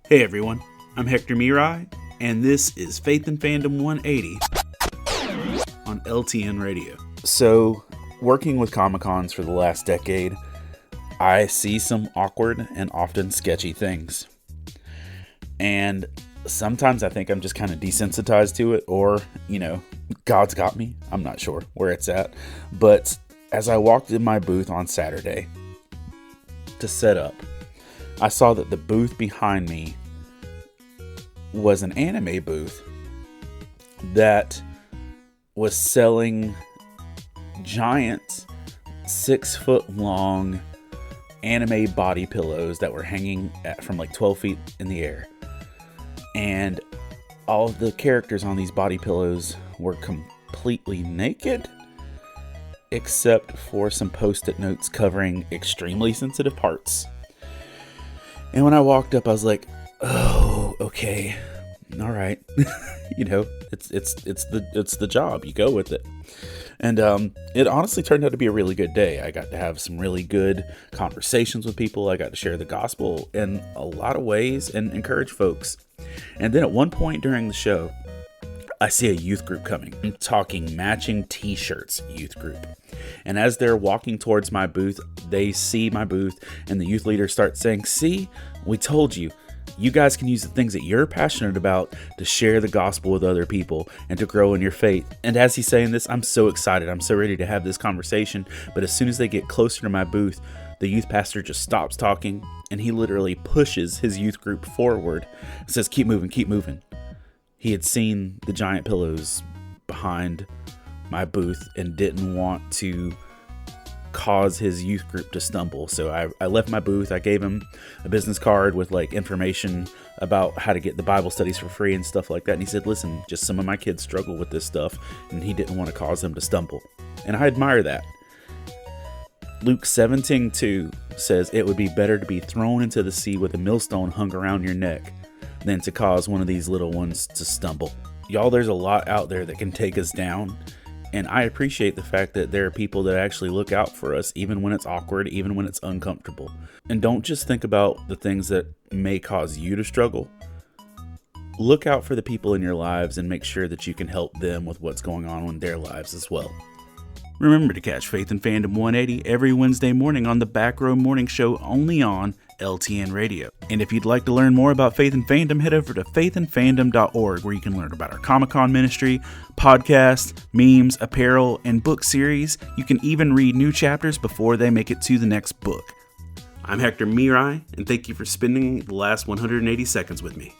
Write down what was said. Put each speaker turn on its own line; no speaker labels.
Hey everyone, I'm Hector Mirai, and this is Faith and Fandom 180 on LTN Radio. So, working with Comic-Cons for the last decade, I see some awkward and often sketchy things. And sometimes I think I'm just kind of desensitized to it, or, God's got me. I'm not sure where it's at. But as I walked in my booth on Saturday to set up, I saw that the booth behind me was an anime booth that was selling giant 6-foot long anime body pillows that were hanging from like 12 feet in the air. And all of the characters on these body pillows were completely naked, except for some post-it notes covering extremely sensitive parts. And when I walked up, I was like, "Oh, okay, all right." It's the job. You go with it. And it honestly turned out to be a really good day. I got to have some really good conversations with people. I got to share the gospel in a lot of ways and encourage folks. And then at one point during the show, I see a youth group coming. I'm talking matching t-shirts youth group. And as they're walking towards my booth, they see my booth and the youth leader starts saying, "See, we told you. You guys can use the things that you're passionate about to share the gospel with other people and to grow in your faith." And as he's saying this, I'm so excited. I'm so ready to have this conversation. But as soon as they get closer to my booth, the youth pastor just stops talking and he literally pushes his youth group forward and says, "Keep moving, keep moving." He had seen the giant pillows behind my booth and didn't want to cause his youth group to stumble. So I left my booth. I gave him a business card with like information about how to get the Bible studies for free and stuff like that. And he said, "Listen, just some of my kids struggle with this stuff," and he didn't want to cause them to stumble. And I admire that. Luke 17:2 says, "It would be better to be thrown into the sea with a millstone hung around your neck than to cause one of these little ones to stumble." Y'all, there's a lot out there that can take us down. And I appreciate the fact that there are people that actually look out for us, even when it's awkward, even when it's uncomfortable. And don't just think about the things that may cause you to struggle. Look out for the people in your lives and make sure that you can help them with what's going on in their lives as well. Remember to catch Faith and Fandom 180 every Wednesday morning on the Back Row Morning Show, only on LTN Radio. And if you'd like to learn more about Faith and Fandom, head over to faithandfandom.org, where you can learn about our Comic-Con ministry, podcast, memes, apparel, and book series. You can even read new chapters before they make it to the next book. I'm Hector Mirai, and thank you for spending the last 180 seconds with me.